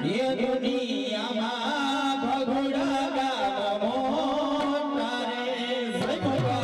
ये दुनिया में भगुड़ा गाम मोटा रे भगुड़ा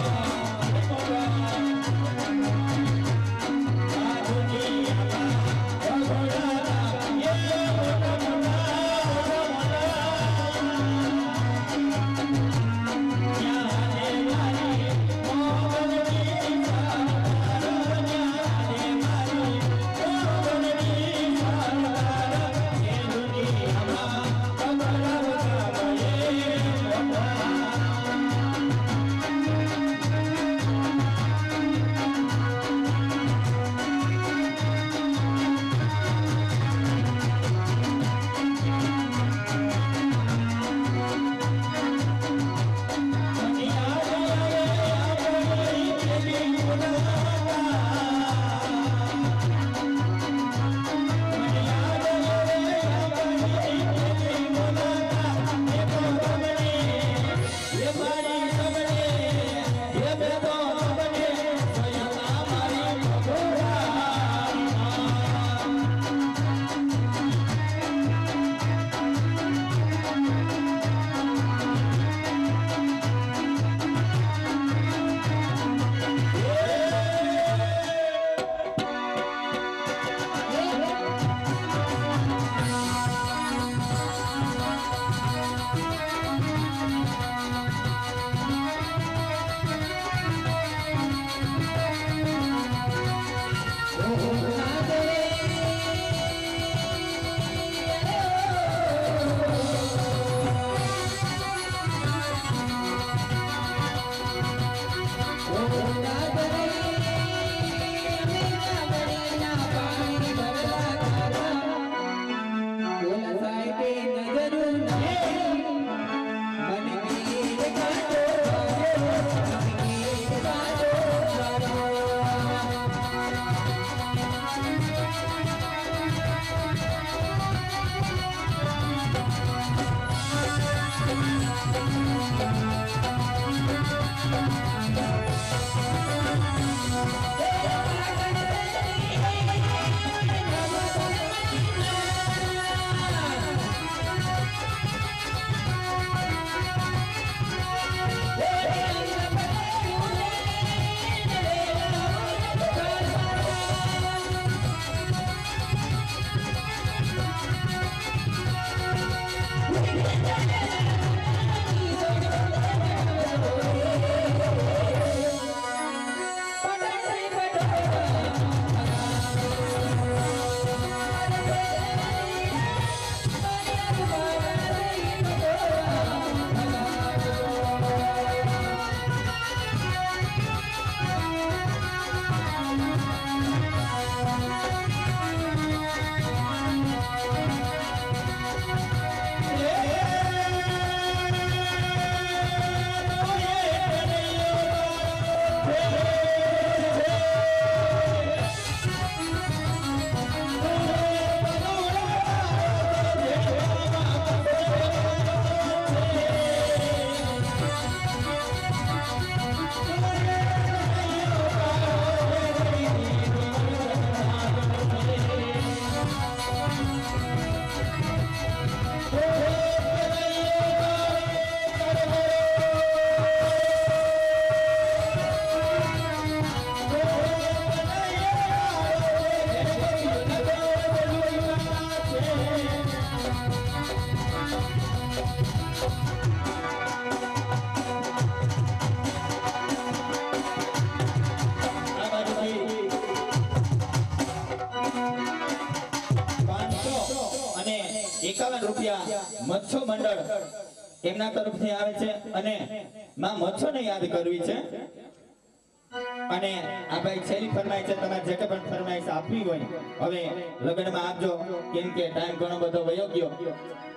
मच्छो मंडल एमना तरफथी आवे छे अने मां मच्छो ने याद करवी छे अने आ भाई छेली फरमाई छे तमारे जे के पण फरमाईश आपवी होय हवे लग्न में आपजो केम के टाइम घणो बधो वयो गयो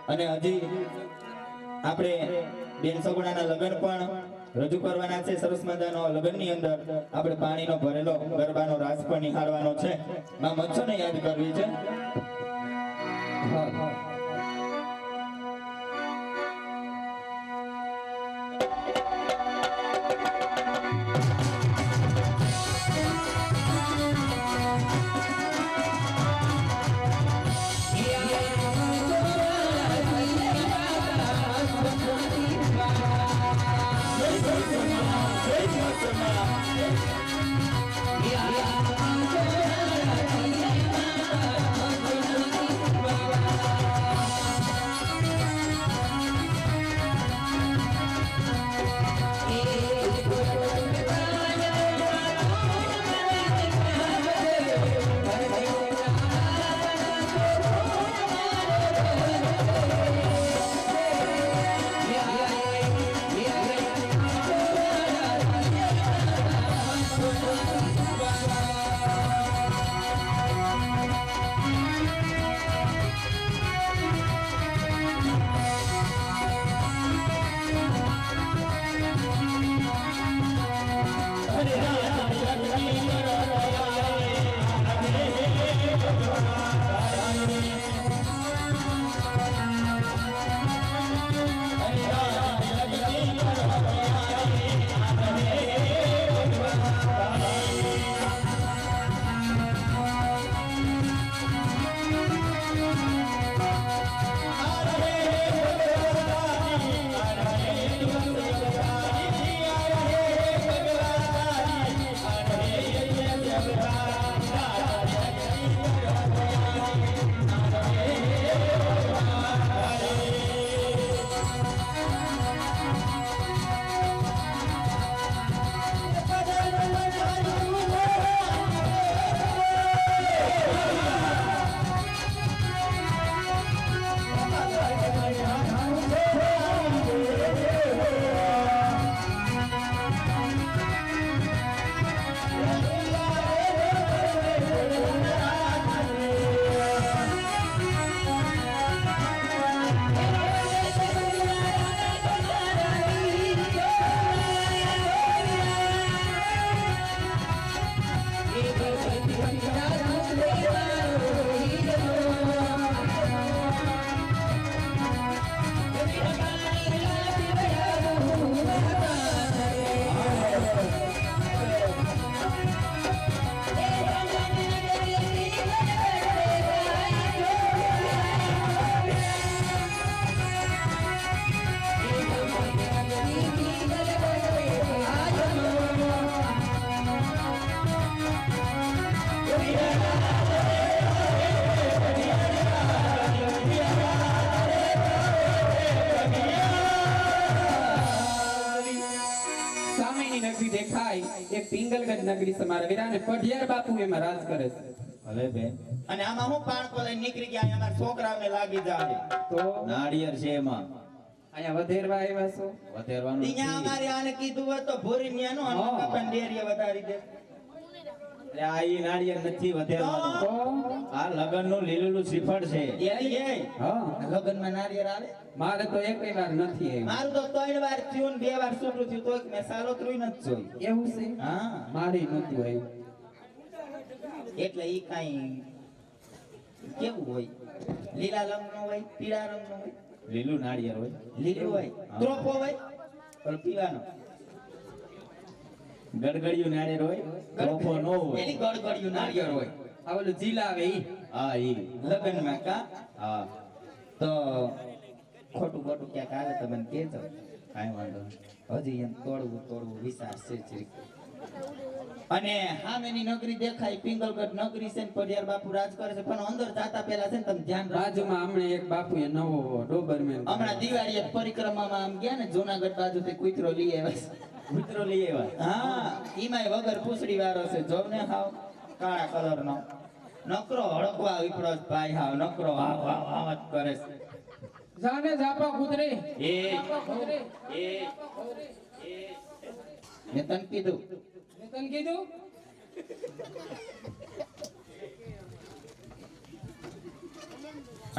अने हजी आपणे बेन सगुणाना लग्न पण रजू करवाना छे सरस मजानो लग्ननी अंदर आपणे पाણીનો ભરેલો ગરબાનો રાસ પણ નિહાળવાનો છે માं મच्छो ने याद करवी छे હા Yeah. પિંગલગઢ નગરી છે મારા વીરા, અને પઢિયાર બાપુ એમાં રાજ કરે છે. ભલે બેન. અને આમાં હું પાણકો લઈને નીકળી ગયા, અહીંયા અમારા છોકરાઓને લાગી જાય તો નાળિયેર છે એમાં અહીંયા વધેરવા આવ્યા છો? વધેરવાનું અહીંયા અમારે આને કીધું હોત તો ભોરી ન્યાનો અને કપન ડેરીએ વધારી દે. એટલે આ ઈ નાળિયેર નથી વધેરવાનું. તો આ લગનનું લીલું શ્રીફળ છે. હા, લગનમાં નાળિયેર આવે? મારે તો એકેય વાર નથી આવ્યું. મારું તો 3 વાર થયું ને 2 વાર છૂટું થયું તો મેં સાલો ત્રુઈ નથી જોઈ. એવું છે? હા, મારે નહોતું આવ્યું. એટલે ઈ કાઈ કેવું હોય? લીલા રંગનો હોય, પીળા રંગનો હોય? લીલું નાળિયેર હોય. લીલું હોય. ત્રોપો હોય પણ પીવાનો. ગડગડિયું નાળિયેર હોય, ત્રોપો ન હોય. એની ગડગડિયું નાળિયેર હોય. આ ઓલું જીલા આવે ઈ? હા, ઈ લગનમાં કા? હા. તો ખોટું ખોટું ક્યાંક આવે તો મને કહેજો. કાંઈ વાંધો નહીં. હજી એમ તોડવું વિચાર છે જરીક. અને સામેની નગરી દેખાય પિંગલગઢ નગરી છે ને પઢિયાર બાપુ રાજ કરે છે, પણ અંદર જાતા પહેલા છે ને તમે ધ્યાન રાખજો. બાજુમાં હમણાં એક બાપુએ નવો ડોબરમેન હમણાં દિવાળીએ પરિક્રમામાં આમ ગયા ને જૂનાગઢ બાજુથી કૂતરો લઈ આવ્યા. કૂતરો લઈ આવ્યા? હા, ઈમાંય વગર પૂછડી વાળો છે. જો ને હાવ કાળા કલરનો નકરો હડકવા વિપડો ભાઈ, હાવ નકરો હાવ હાવ હાવ જ કરે છે. જાને જાપા કૂતરી એ મેં તને કીધું. મેં તને કીધું.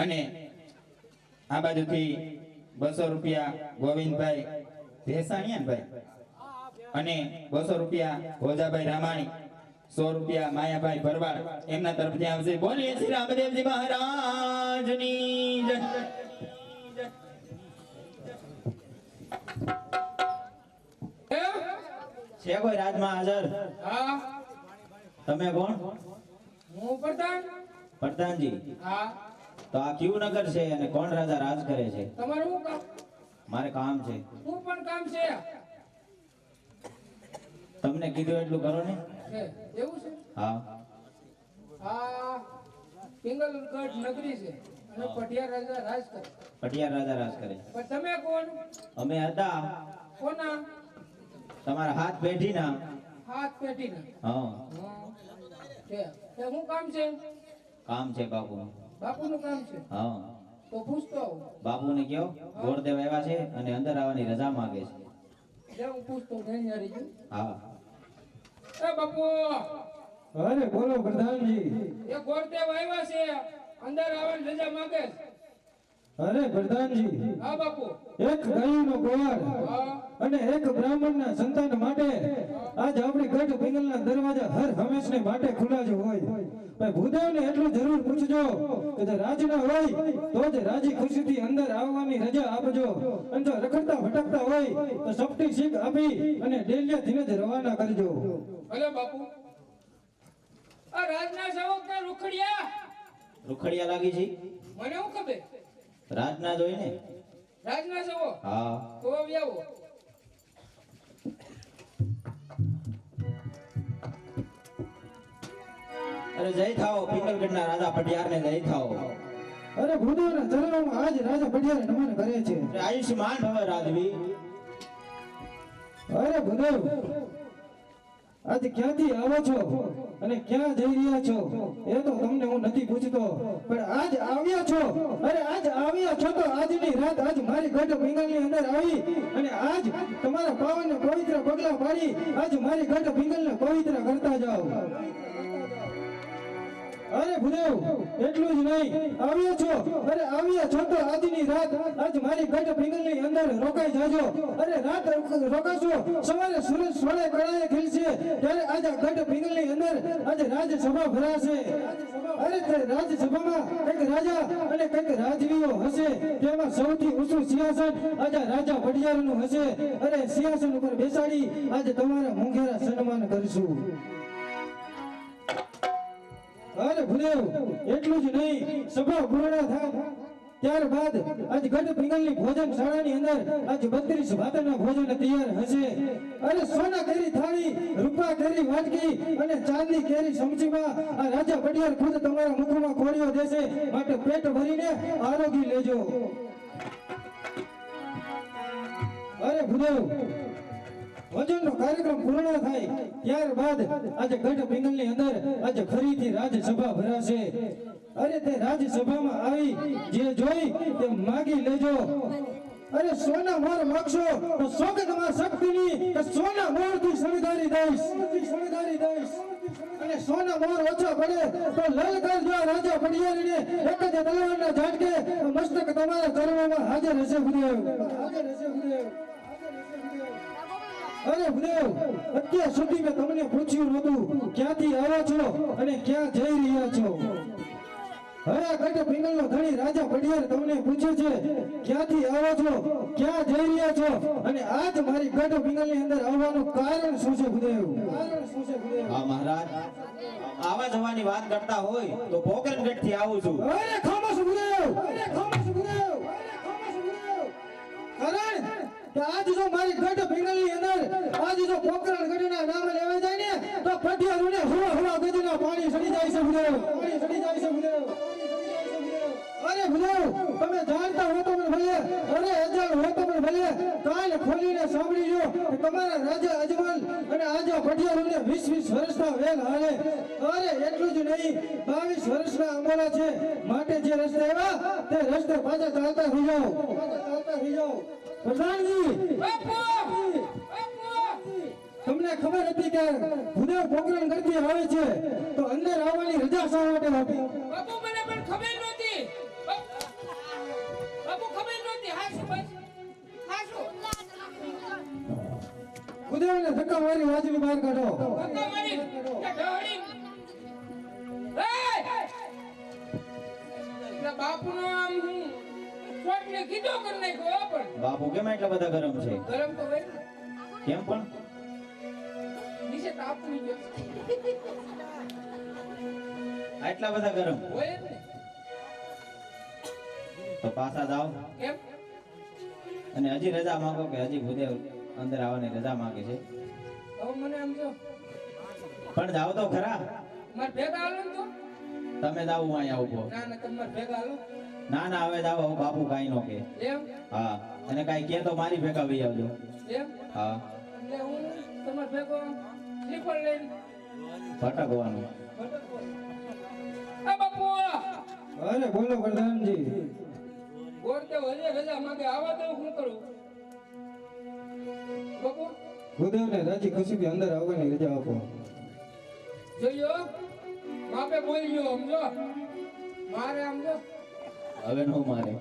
અને આ બાજુથી 200 રૂપિયા ગોવિંદભાઈ ભેસાણિયા ભાઈ, અને 200 રૂપિયા ભોજાભાઈ રામાણી, 100 રૂપિયા માયાભાઈ ભરવાડ એમના તરફથી આવશે. બોલીએ શ્રી રામદેવજી મહારાજની જય. છે કોઈ રાજમાં હાજર? હા, તમે કોણ? હું પ્રધાન. પ્રધાનજી? હા. તો આ ક્યુ નગર છે અને કોણ રાજા રાજ કરે છે? તમારું શું કામ? મારે કામ છે. શું પણ કામ છે? તમને કીધું એટલું કરો ને. છે એવું છે? હા. આ પિંગલગઢ નગરી છે અને પઢિયાર રાજા રાજ કરે. પટિયાર રાજા રાજ કરે. પણ તમે કોણ? અમે હતા કોના? તમારા હાથ પેઢીના. હાથ પેટીના? હા. છે. એ શું કામ છે? કામ છે બાપુ. બાપુનું કામ છે? હા. તો પૂછતો આવું. બાપુને કયો ગોરદેવ આવ્યા છે અને અંદર આવવાની રજા માંગે છે. જે હું પૂછતો નહીં યારી છું. હા. એ બાપુ, અરે બોલો પ્રધાનજી. એ ગોરદેવ આવ્યા છે, અંદર આવવાની રજા માંગે છે. અરે પ્રધાનજી, હા બાપુ. એક ગાયનો ગોવાળ હા. અને એક બ્રાહ્મણના સંતાન માટે આજ આપણી ગઢ પિંગલના દરવાજા હર હંમેશને માટે ખુલ્લા જ હોય. ભાઈ ભૂદેવને એટલું જરૂર પૂછજો કે જો રાજના હોય તો જ રાજી ખુશીથી અંદર આવવાની રજા આપજો, અને જો રખડતા ભટકતા હોય તો સપટી શીખ આપી અને ડેલિયાથી જ રવાના કરજો. ભલે બાપુ. આ રાજના સેવક ને રૂખડિયા રૂખડિયા લાગી છે? મને શું ખબર? રાજના જોઈ ને. રાજના સેવક? હા. તો આવ્યાવો. અરે જય થાઓ પિંગલગઢના રાજા પટિયારને જય થાઓ. અરે ભૂદેવના ચરણોમાં આજ રાજા પઢિયારે નમન કરે છે. આયુષ્યમાન ભવ રાજવી. અરે ભૂદેવ, આજ ક્યાંથી આવો છો અને ક્યાં જઈ રહ્યા છો એ તો તમને હું નથી પૂછતો, પણ આજ આવ્યા છો. અરે આજ આવ્યા છો તો આજની રાત આજ મારી ગઢ પિંગલની અંદર આવી અને આજ તમારા પાવનને પવિત્ર પગલા પાડી આજ મારી ગઢ પિંગલને પવિત્ર કરતા જાઓ. અરે ભૂદેવ, એટલું જ નહીં, આવ્યા છો. અરે આવ્યા છો તો આજની રાત આજ મારી ગઢ પિંગલની અંદર રોકાઈ જાજો. અરે રાત રોકાશો, સવારે સૂરજ સોળે કળાએ ખીલશે ત્યારે આજ આ ગઢ પિંગલની અંદર આજે રાજસભા ભરાશે. અરે તે રાજસભામાં કંઈક રાજા અને કંઈક રાજવીઓ હશે, તેમાં સૌથી ઊંચું સિંહાસન આજે રાજા પઢિયારનું હશે. અરે સિંહાસન ઉપર બેસાડી આજે તમારા મોંઘેરા સન્માન કરશું. અરે ભૂદેવ, એટલું જ નહીં, સભા પૂર્ણ થાય ત્યારબાદ આજ ગઢ પિંગલની ભોજન શાળાની અંદર આજ 32 ભાતના ભોજન તૈયાર હશે. અરે સોના કેરી થાળી, રૂપા કેરી વાટકી અને ચાંદી કેરી સમચીમાં આ રાજા પઢિયાર ખુદ તમારા મુખમાં કોળીઓ દેશે, માટે પેટ ભરીને આરોગી લેજો. અરે ભૂદેવ, ભોજનનો કાર્યક્રમ પૂર્ણ થાય ત્યારબાદ આજે ગઢ પિંગલની અંદર આજે ફરીથી રાજસભા ભરાશે. અરે તે રાજસભામાં આવી જે જોઈ તે માગી લેજો. અરે સોના મોર માગશો તો સોગંદમાં શક્તિની કે સોના મોરથી શણગારી દઈશ. અને સોના મોર ઓછા પડે તો લલકારજો રાજા પડિયારીને એક જ તલવારના ઝાટકે મસ્તક તમારા ચરણોમાં હાજર હશે ગુરુદેવ. અરે ગુરુદેવ, અત્યાર સુધી મેં તમને પૂછ્યું નહોતું ક્યાંથી આવો છો અને ક્યાં જઈ રહ્યા છો. હવે આ ગઢ પિંગલનો ધણી રાજા પડિયાર તમને પૂછે છે ક્યાંથી આવો છો, ક્યાં જઈ રહ્યા છો અને આજ મારી ગઢ પિંગલની અંદર આવવાનું કારણ શું છે ગુરુદેવ? હા મહારાજ, આવા જવાની વાત કરતા હોય તો પોકરણગઢ થી આવું છું. અરે ખામોશ ગુરુદેવ, કારણ કે આજ જો મારી ગઢ પિંગલની અંદર આજ જો પોકરણગઢના નામ લેવાય જાય ને તો પટિયારોને હવા ગજના પાણી સડી જાય છે ગુરુદેવ. અરે ગુરુદેવ, તમે જાણતા હો તો પણ ભલે, અરે અજાણ હો તો પણ ભલે, કાન ખોલીને સાંભળી લો કે તમારા રાજા અજમલ અને આજા પટિયારોને 20 વર્ષના વેલ હાલે. અરે એટલું જ નહીં, 22 વર્ષના અંબોલા છે, માટે જે રસ્તે આવ્યા તે રસ્તે પાછા ચાલતા થઈ જાઓ. પ્રધાનજી, તમને ખબર હતી કે ભૂદેવ પોકરણગઢથી આવે છે તો અંદર આવવાની રજા શા માટે આપી? બાપુ મને પણ ખબર નહોતી. બાપુ ખબર નહોતી. હાશું બસ હાશું. ભૂદેવને ધક્કા મારી વાજબી બહાર કાઢો. ધક્કા મારી કે ઢળી. એટલે બાપુનો આમ હું શોટને કીધો કરી નાખ્યો પણ બાપુ કેમ એટલા બધા ગરમ છે? ગરમ તો હોય ને. કેમ પણ? નીચે તાપ ની ગયો આટલા બધા ગરમ હોય જ ને. તો પાછા જાઓ કેમ? અને હજી રજા માંગો કે હજી ભૂદેવ અંદર આવવાની રજા માંગે છે? હવે મને આમ જો પણ જાઓ તો ખરા. માર ભેગા હાલો ને તો. તમે જાઓ, હું અહીંયા ઉભો. ના ના તમે માર ભેગા હાલો. ના ના, હવે જાઓ, હું બાપુ કાઈ નો કે. એમ હા, અને કાઈ કે તો મારી ભેગા વહી આવજો. એમ હા, એટલે હું તમાર ભેગો સ્લીપર લઈને ભટકવાનું. ભટકો. આ બાપુ અરે બોલો પ્રધાનજી. ગોરતે હજે રજા માંગે આવા તો હું કરું બાપુ? ભૂદેવને રાજી ખુશીથી અંદર આવવાની રજા આપો. જોયો માપે બોલ્યો સમજો. મારે સમજો હવે નો મારે.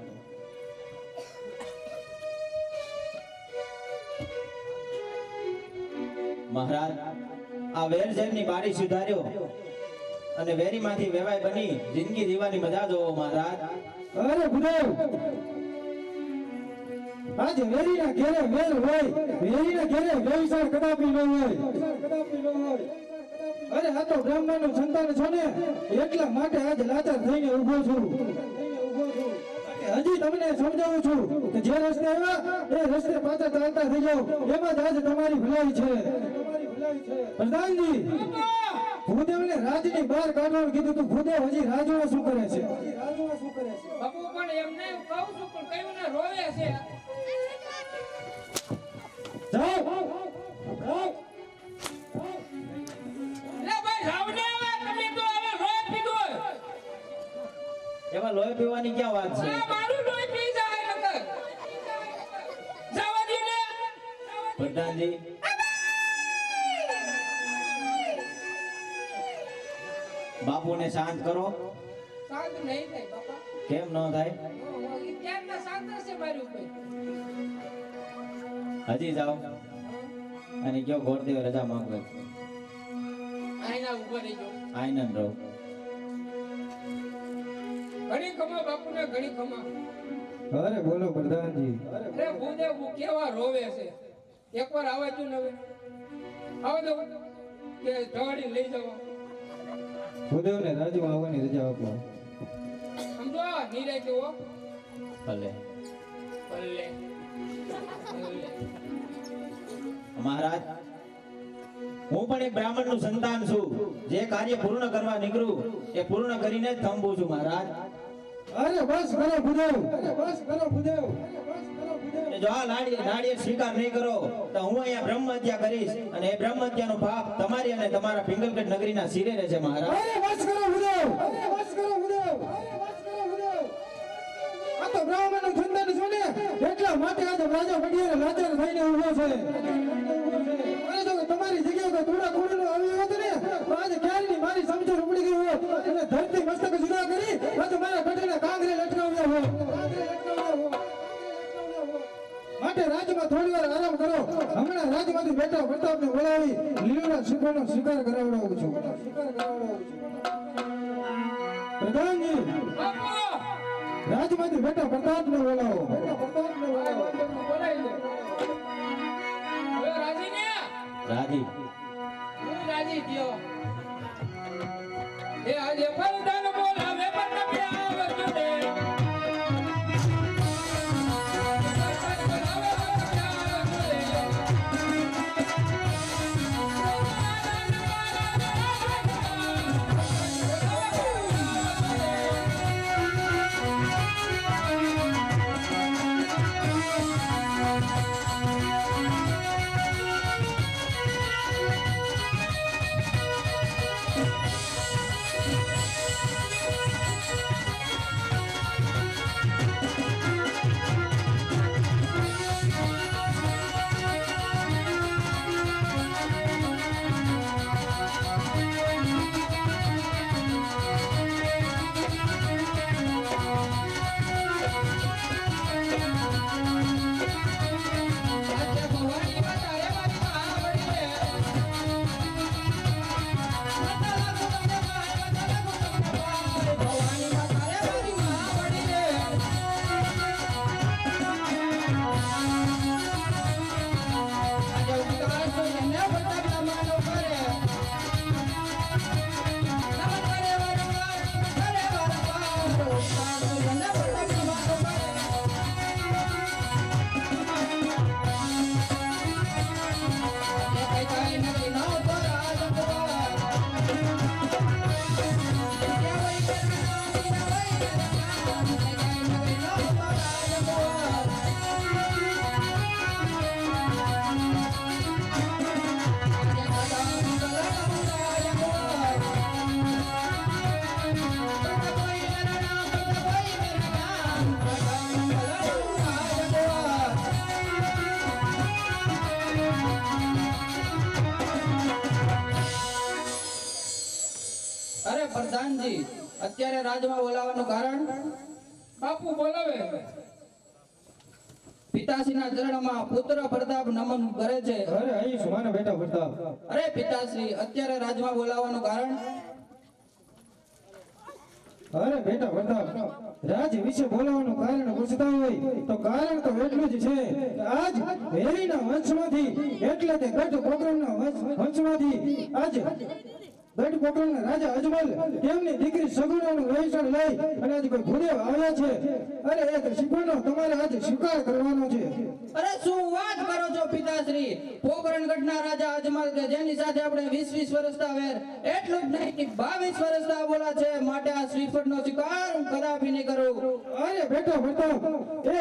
મહારાજ, આ વેરઝેરની બારી સુધાર્યો અને વેરીમાંથી વેવાય બની જિંદગી જીવવાની મજા જોવો મહારાજ. અરે ભૂદેવ, આજ વેરીના ઘેરે વેર હોય, વેરીના ઘેરે વ્યવસાય કદાપી ન હોય. અરે આ તો બ્રાહ્મણનું સંતાન છો ને એટલા માટે આજ લાચાર થઈને ઊભો છું. હજી તમને સમજાવું છું કે જે રસ્તે આવ્યા એ રસ્તે પાછા ચાલતા થઈ જાઓ, એમાં જ આજ તમારી ભલાઈ છે. પ્રધાનજી, ભૂદેવને રાજની બહાર કાઢવાનું કીધું તું, ભૂદેવ હજી રાજમાં શું કરે છે? બાપુ પણ એમ નહીં હું કહું છું પણ કયું ને રોવે છે. જાઓ. લે ભાઈ રાવને આવે તમે તો હવે રોજ પીધો. એમાં લોહી પીવાની ક્યાં વાત છે? આ મારું લોહી પી જાય નકર. જવા દે ને. પ્રધાનજી, બાપુને શાંત કરો. શાંત નહીં થાય બાપા. કેમ ન થાય? ઈ ક્યારના શાંત છે મારી ઉપર. હજી જાઓ અને કયો ગોરદેવ રજા માંગવે. આઈના ઉપર રહેજો. આનંદ રહો. ઘણી ખમા બાપુને ઘણી ખમા. અરે બોલો પ્રધાનજી. અરે ભૂદેવ હું કેવા રોવે છે. એકવાર આવે તું ને હવે આવો દો કે ઢવાડી લઈ જાવ. ભૂદેવને રાજમાં આવવાની રજા આપો. સમજો નીરે કેવો ભલે. ભલે મહારાજ, હું પણ એક બ્રાહ્મણનું સંતાન છું. જે કાર્ય પૂર્ણ કરવા નીકળું એ પૂર્ણ કરીને જ થંભું છું મહારાજ. અરે બસ કરો ભૂદેવ, અરે બસ કરો ભૂદેવ, કે જો આ નાળિયેર સ્વીકાર નહીં કરો તો હું અહીંયા બ્રહ્મ હત્યા કરીશ અને એ બ્રહ્મ હત્યાનો પાપ તમારી અને તમારા પિંગલગઢ નગરીના શિરે રહેશે મહારાજ. અરે બસ કરો ઉદવ, અરે બસ કરો ઉદવ, અરે બસ કરો ઉદવ. આ તો બ્રાહ્મણનું સંતાન છે ને, એટલા માટે આજે રાજા વડિયાર લાચાર થઈને ઊભો છે. અરે જો તમારી જગ્યાએ કોઈ થોડા કુળનો આવ્યો હોત ને તો આજે ક્યારની મારી સમજણ ઉપડી ગઈ હોત અને ધરતી મસ્તક જુદા કરી આજે મારા ગઢના કાંગરે લટકાવ્યા હોત. માટે રાજમાં થોડી વાર આરામ કરો. હમણાં રાજમાંથી બેઠા પ્રતાપને બોલાવી લીલોડા શિખરનો સ્વીકાર કરાવડાવું છું. પ્રધાનજી, બાપુ રાજમાંથી બેઠા પ્રતાપને બોલાવો. બોલાવી દો. હવે રાજી ને રાજી હું રાજી થયો. એ આજે પરદાન બોલાવે પ્રતાપે આવજો દે. અરે પ્રધાનજી, અત્યારે રાજમાં બોલાવવાનું કારણ? બાપુ બોલાવે. પિતાશ્રીના ચરણમાં પુત્ર પ્રતાપ નમન કરે છે. અરે અહીં શું મારા બેટા પ્રતાપ. અરે પિતાશ્રી, અત્યારે રાજમાં બોલાવવાનું કારણ? અરે બેટા પ્રતાપ, રાજ વિશે બોલાવવાનું કારણ પૂછતા હોય તો કારણ તો એટલું જ છે કે આજ વેરીના વંશમાંથી એટલે કે ગઢ કોકરણના વંશમાંથી આજ ગઢ કોકરણના રાજા અજમલ તેમની દીકરી સગુણાનું વહેંચણ લઈ અને આજ કોઈ ભૂદેવ આવ્યા છે. અરે એક શિખરનો તમારે આજે સ્વીકાર કરવાનો છે. અરે શું વાત કરો છો પિતાશ્રી? પોકરણગઢના રાજા અજમલ કે જેની સાથે આપણે 20-20 વર્ષના વેર, એટલું જ નહીં 22 વર્ષના બોલા છે, માટે આ શ્રીફળનો સ્વીકાર હું કદાપી નહીં કરું. અરે બેટા પ્રતાપ, એ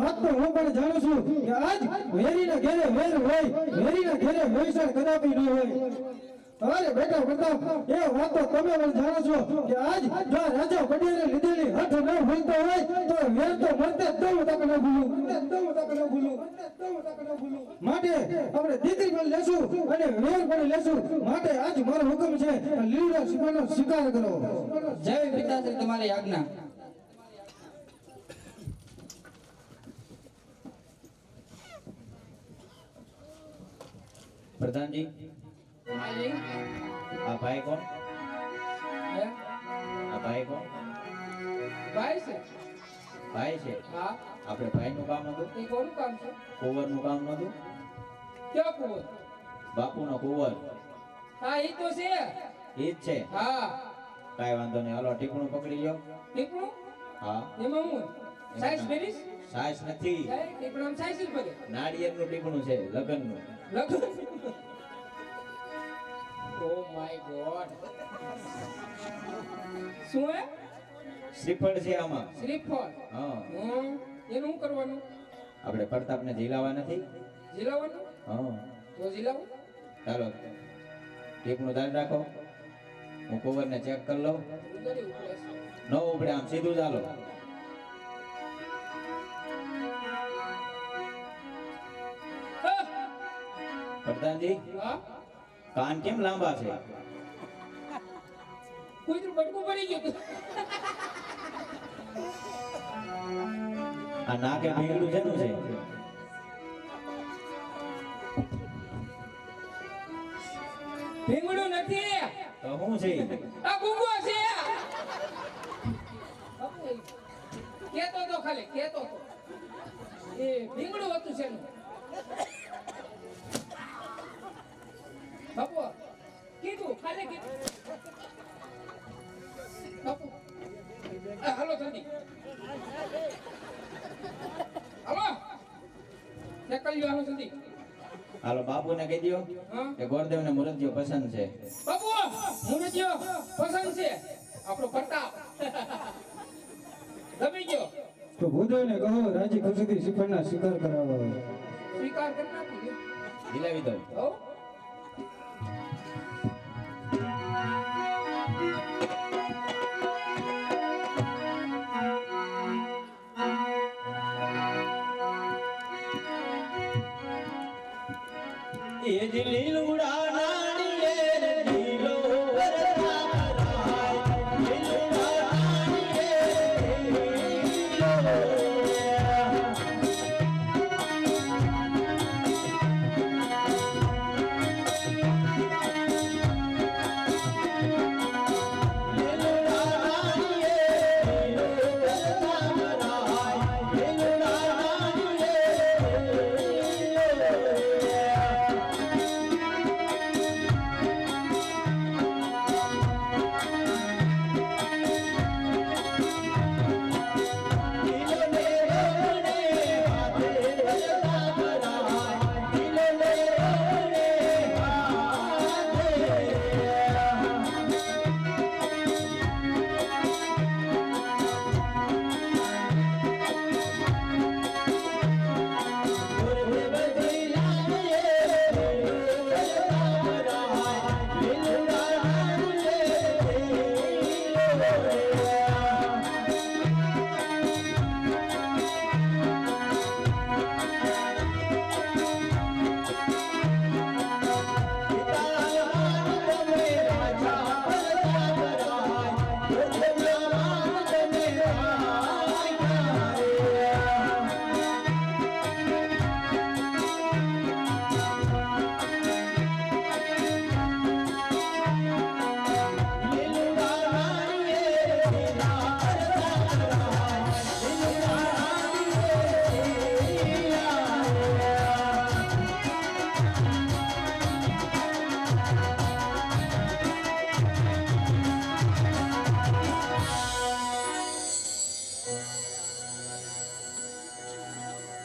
વાત તો હું પણ જાણું છું કે આજ વેરીના ઘેરે વેર હોય, વેરીના ઘેરે વહેંચણ કદાપી ન હોય. અરે બેટા પ્રતાપ, એ વાત તો તમે પણ જાણો છો કે આજ જો આ રાજા વડિયારે લીધેલી હઠ ન ભૂલતો હોય તો વેર તો મળતે જ દઉં તક ન ભૂલું. માટે આપણે દીકરી પણ લેશું અને વેર પણ લેશું. માટે આજ મારો હુકમ છે લીલા શિખરનો સ્વીકાર કરો. જય પિતાશ્રી, તમારી આજ્ઞા. પ્રધાનજી, હાજી. આ ભાઈ કોણ? હે? આ ભાઈ કોણ? ભાઈ છે. ભાઈ છે. હા. આપણે ભાઈનું કામ હતું, એ કોનું કામ છે? કુંવરનું કામ નતું. ક્યાં કુંવર? બાપુનો કુંવર હા, એ તો છે. એ જ છે. હા. કાંઈ વાંધો નહીં, હાલો ટીપણું પકડી લ્યો. ટીપણું? હા, એમાં હું સાઈઝ પેરીસ? સાસ નથી, ટીપણામાં સાઈઝ જ પડે. નાળિયેરનું ટીપણું છે, લગ્નનું. લગન. Oh my God. શું હે? શ્રીફળ છે આમાં. શ્રીફળ. હા, એનું શું કરવાનું? આપણે પ્રતાપને ઝીલાવા નથી. જીલાવાનું હા તો જીલાવું. ચાલો ટીપનું ધ્યાન રાખો. હું કુંવરને ચેક કરી લઉં. ઉંદરી ઉપડે છે. ન ઉપડે આમ સીધું ચાલો. હા. પ્રધાનજી હા કાન કેમ લાંબા છે? કૂતરું બટકું પડી ગયું હતું. આ નાકે ભીંગડું શેનું છે? ભીંગડું નથી તો શું છે? આ ગુંગો છે. કેતો તો ખાલી કેતો તો એ ભીંગડું હતું છે એનું. બાપુ કીધું ખાલી કીધું. બાપુ હાલો જલ્દી હાલો ચેક કરી લો હાલો જલ્દી. હાલો બાપુને કહી દો હા કે ગોરદેવને મુરતિયો પસંદ છે. બાપુ મુરતિયો પસંદ છે. આપણો પ્રતાપ ગમી ગયો. તો ભૂદેવને કહો રાજી ખુશીથી શ્રીફળના સ્વીકાર કરાવો. સ્વીકાર કરી નાખું. ઝીલાવી દો. હો એ જ લીલુડા નાળિયેર લીલો વરસાદ લીલુડા નાળિયેર લીલો.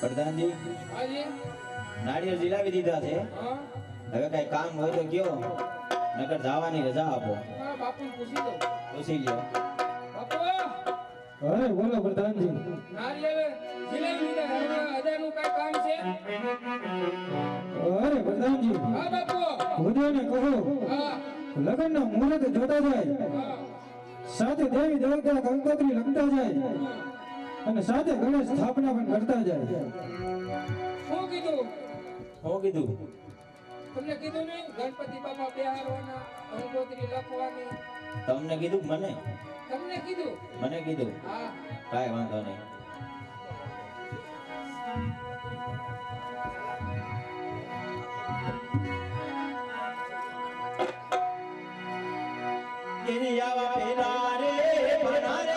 પ્રધાનજી હાજી નાળિયેર ઝીલાવી દીધા છે. હા હવે કઈ કામ હોય તો કયો, નકર જવાની રજા આપો. હા બાપુને પૂછી દો. પૂછી લ્યો. બાપુ અરે બોલો પ્રધાનજી. નારિયેળ જીલાવી દીધા. હવે હજારનું કાંઈ કામ છે? અરે પ્રધાનજી હા બાપુ ભૂદેવને કહો હા લગ્નના મુહૂર્ત જોતા જાય, હા સાથે દેવી દેવતા કંકોત્રી લખતા જાય અને સાથે ગણેશ સ્થાપના પણ કરતા જાય. શું કીધું? શું કીધું? તમને કીધું નહીં ગણપતિ બાપા બેહારવાના, કંકોત્રી લખવાની? તમને કીધું કે મને? તમને કીધું? મને કીધું. હા કાંઈ વાંધો નહીં. ગિરી આવા પેલા રે ભણારે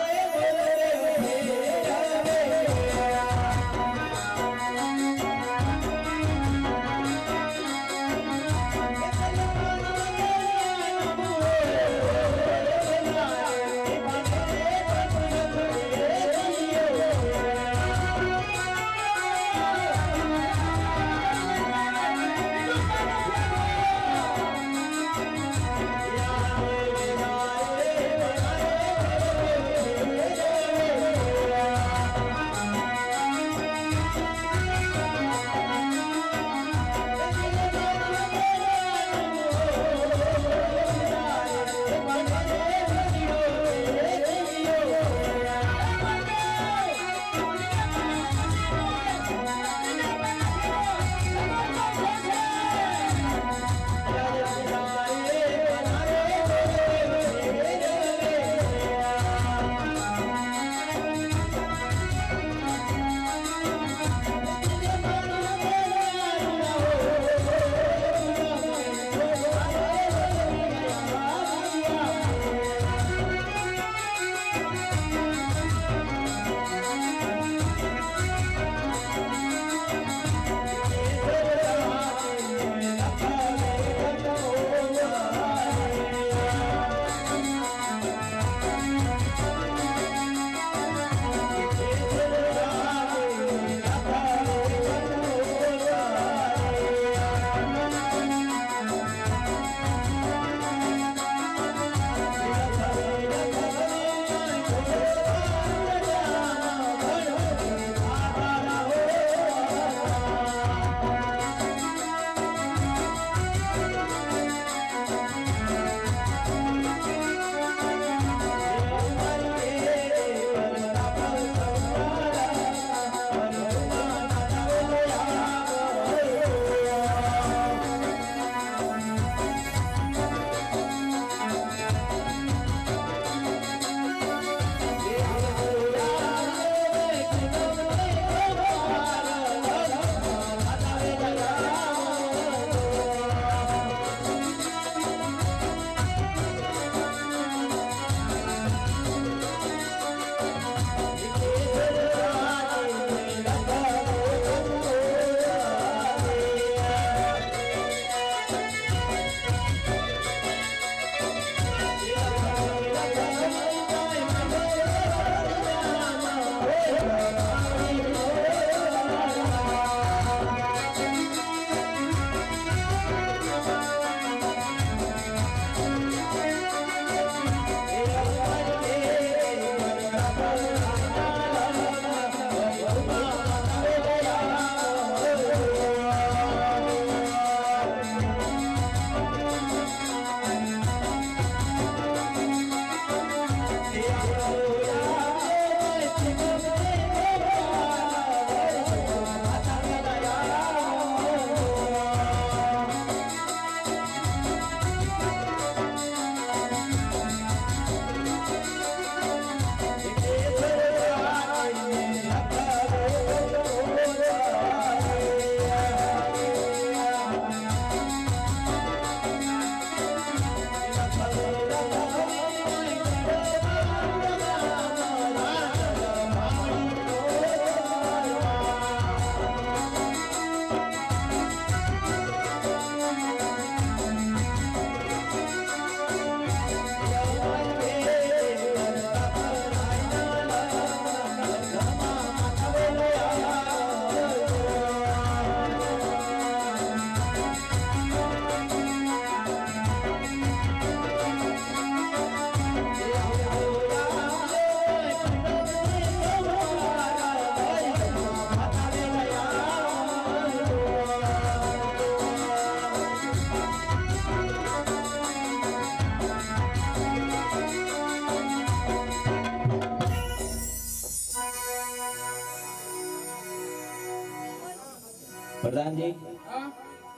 પ્રધાનજી હા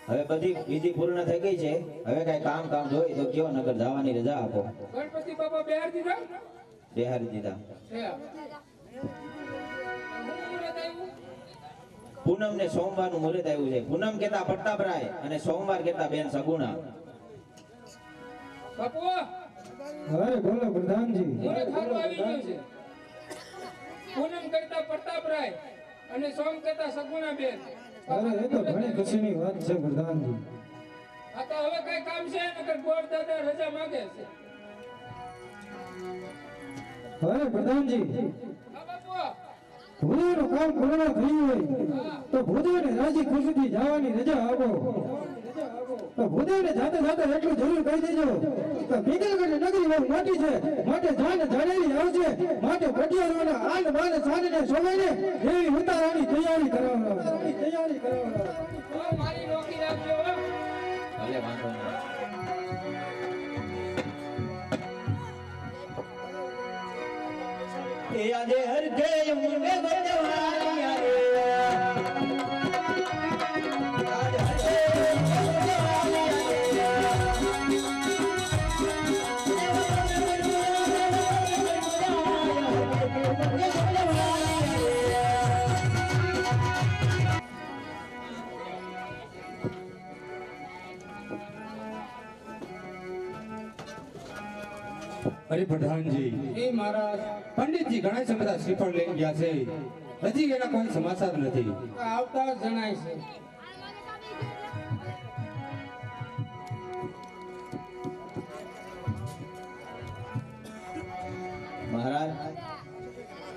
હવે બધી વિધિ પૂર્ણ થઈ ગઈ છે. હવે કઈ કામ જોઈ તો કયો, નગર જવાની રજા આપો. ગણપતિ બાપા બેહાર દીધા બેહારી દીધા. હે. હું મુહૂર્ત આવ્યું? પૂનમ ને સોમવાર નું મુહૂર્ત આવ્યું છે. પૂનમ કેતા પ્રતાપરાય અને સોમવાર કેતા બેન સગુણા. બાપુ અરે બોલો પ્રધાનજી. મુહૂર્ત સારું આવી ગયું છે. પૂનમ કરતા પ્રતાપરાય અને સોમ કરતા સગુણા બેન. અરે એ તો ઘણી ખુશીની વાત છે પ્રધાનજી. આ તો હવે કઈ કામ છે નકર ગોળ દાદા રજા માંગે છે. અરે પ્રધાનજી, હા બાપુ ભૂદેવનું કામ પૂર્ણ થયું હોય તો ભૂદેવને રાજી ખુશીથી જવાની રજા આપો. તો ભૂદેવને જાતે જાતે એટલું જરૂર કહી દેજો કે પિંગલગઢ નગરી બહુ મોટી છે, માટે જાન જાણેલી આવશે, માટે પટિયારોના આન બાન સાનને સોવાઈને એવી ઉતારાની તૈયારી કરાવવાનો. મારી નોકરી રાખજો હો. ભલે વાંધો નહીં. એ આજે હરખે મુંડે ગોતવારી આવે. આજ હરખે મુંડે ગોતવારી અરે પ્રધાનજી, એ મહારાજ પંડિતજી ઘણા સમય બધા શ્રીફળ લઈ ગયા છે, હજી એના કોઈ સમાચાર નથી. આવતા જણાય છે. મહારાજ,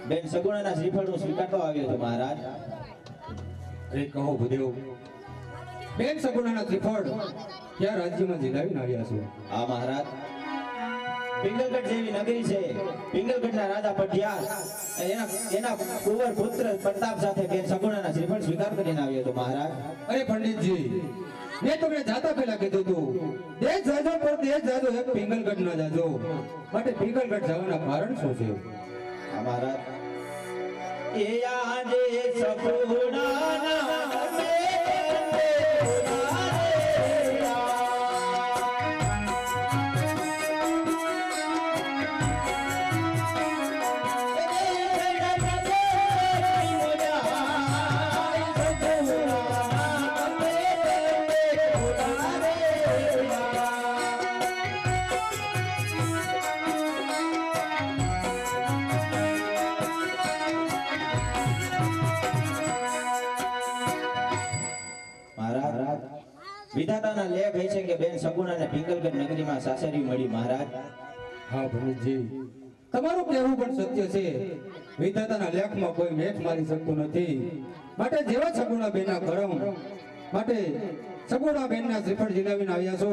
બેન સગુણાના શ્રીફળનું સ્વીકારતો આવ્યો છું મહારાજ. અરે કહો ભૂદેવ, બેન સગુણાના શ્રીફળ ક્યાં રાજ્યમાં જીલાવીને આવ્યા છો? આ મહારાજ, પિંગલગઢ જેવી નગરી છે, પિંગલગઢના રાજા પટિયાર એના કુંવર પુત્ર પ્રતાપ સાથે બેન સગુણાના શ્રીફળ સ્વીકાર કરીને આવ્યો હતો મહારાજ. અરે પંડિતજી, મેં તમને જાતા પહેલા કીધું હતું, દેશ જાજો પર દેશ જાજો, એક પિંગલગઢ ના જાજો. માટે પિંગલગઢ જવાના કારણ શું છે? આ મહારાજ, એ આજે સગુણાના વિધાતાના લેખ હોય છે કે બેન સગુણાને પિંગલગઢ નગરીમાં સાસરી મળી મહારાજ. હા પંડિતજી, તમારું કહેવું પણ સત્ય છે. વિધાતાના લેખમાં કોઈ મેઘ મારી શકતું નથી. માટે જેવા સગુણા બેનના કરમ, માટે સગુણા બેનના શ્રીફળ જીલાવીને આવ્યા છો,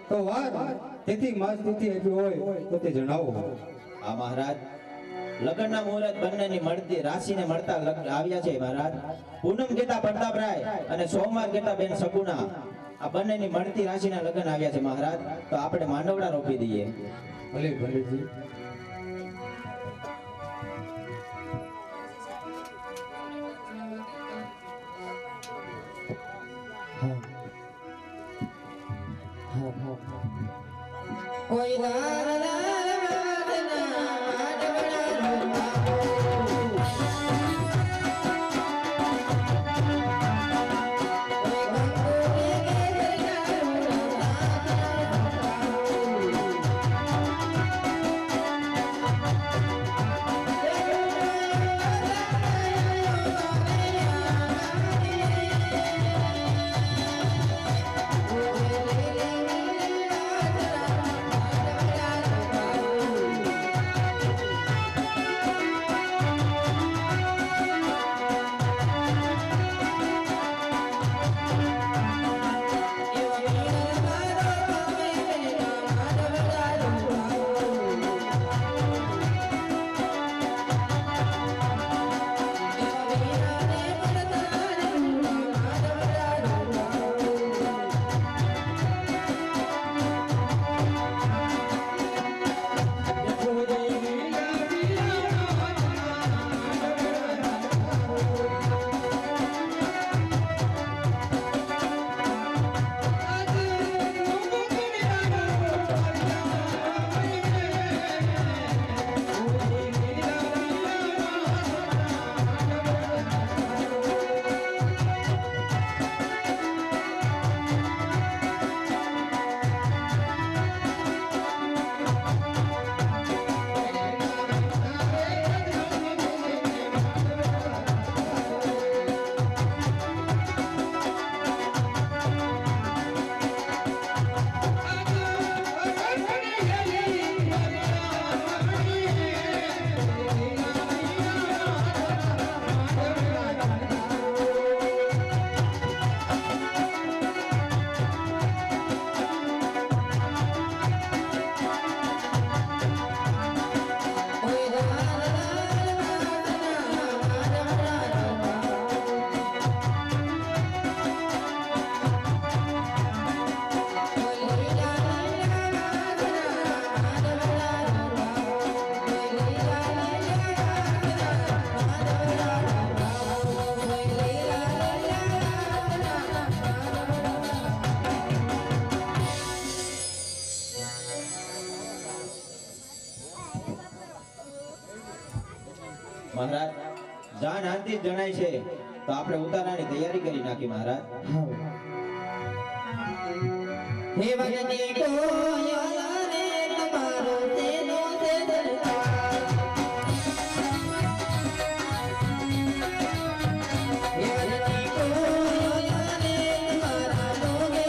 તો વાર તેથી માસ તિથિ આપી હોય તો તે જણાવો. આ મહારાજ, લગ્નના મુહૂર્ત બંનેની મળતી રાશિને મળતા આવ્યા છે મહારાજ. પૂનમ કેતા પ્રતાપરાય અને સોમવાર કેતા બેન સગુણા, આ બંનેની મળતી રાશિના લગ્ન આવ્યા છે મહારાજ. તો આપણે માંડવડા રોપી દઈએ. ભલે ભલેજી. કોઈ મહારાજ જાન હાંતિ જ જણાય છે તો આપણે ઉતારવાની તૈયારી કરી નાખી મહારાજ હે ભગતી કોયલા રે તમારો તેનો તે દરબાર હે ભગતી કોયલા રે તમારા લોગે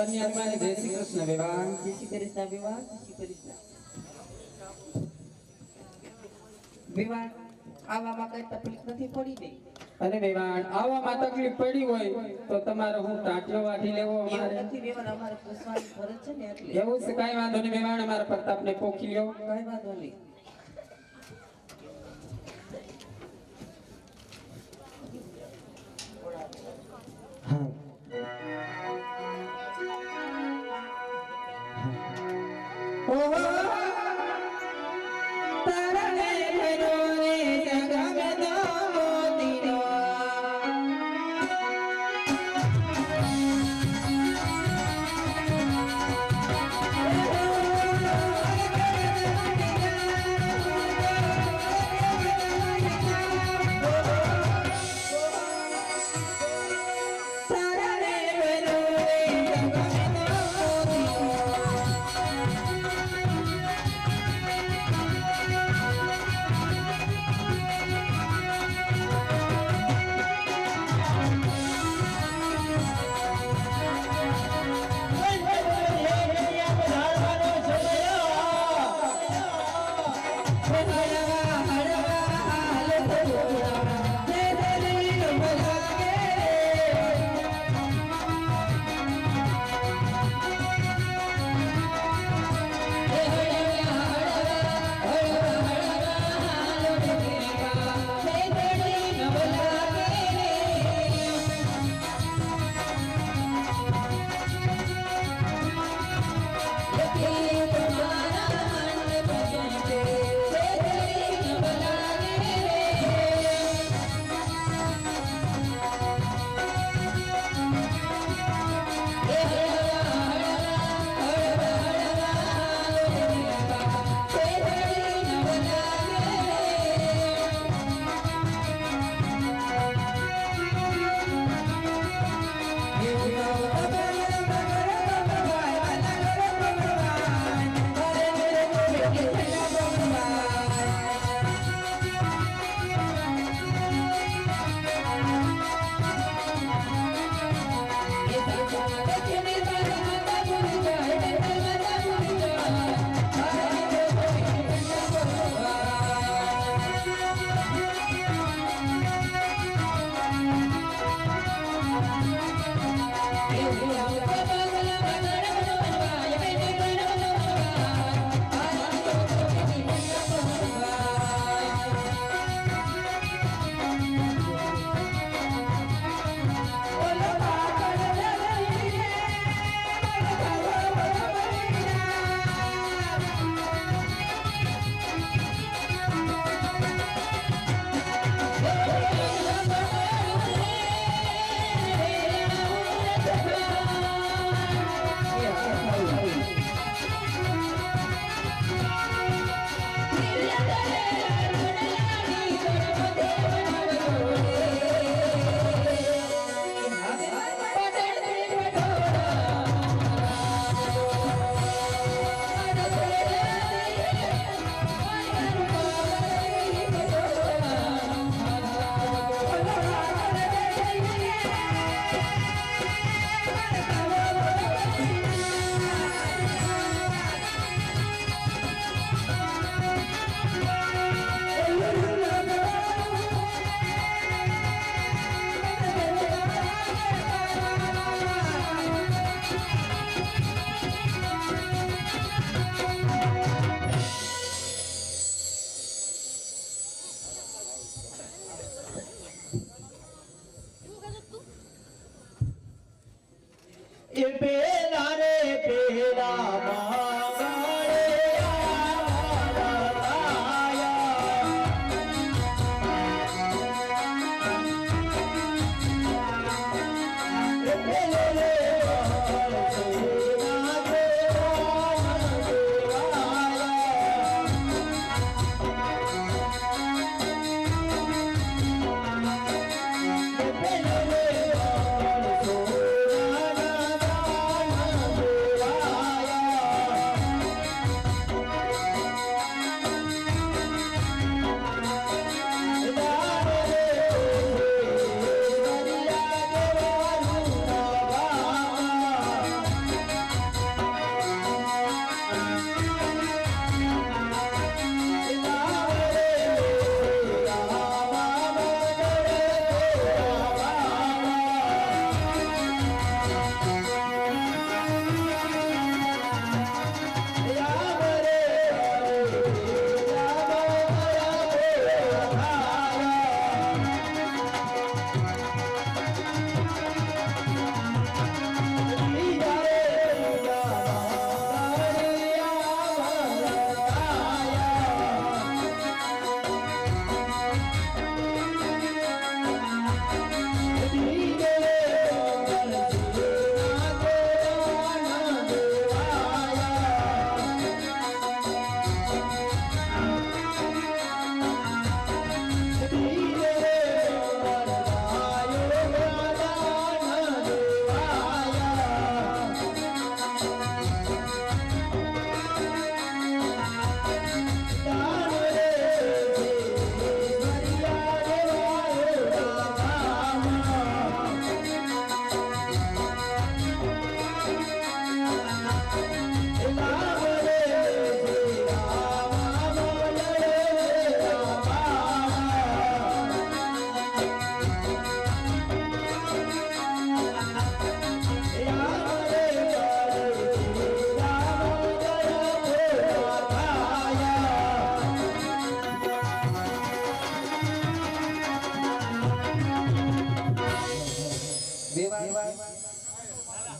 કન્યામાં જય શ્રી કૃષ્ણ વિવાહ. જય શ્રી કૃષ્ણ વિવાહ, જય શ્રી કૃષ્ણ વિવાહ. આવામાં કઈ તકલીફ નથી પડી ગઈ? અરે વેવાણ, આવામાં તકલીફ પડી હોય તો તમારે હું ટાંટિયો વાઢી લેવો એવું અમારે? નથી વેવાણ, અમારે પૂછવાની ફરજ છે ને એટલે. એવું છે, કાંઈ વાંધો નહીં વેવાણ, અમારા પ્રતાપને પોખી લ્યો. કઈ વાંધો નહીં. Thank you.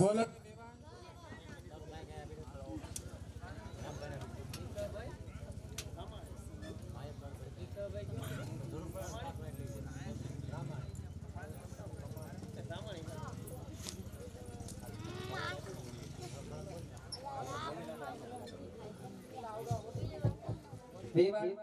બોલો વિવાહ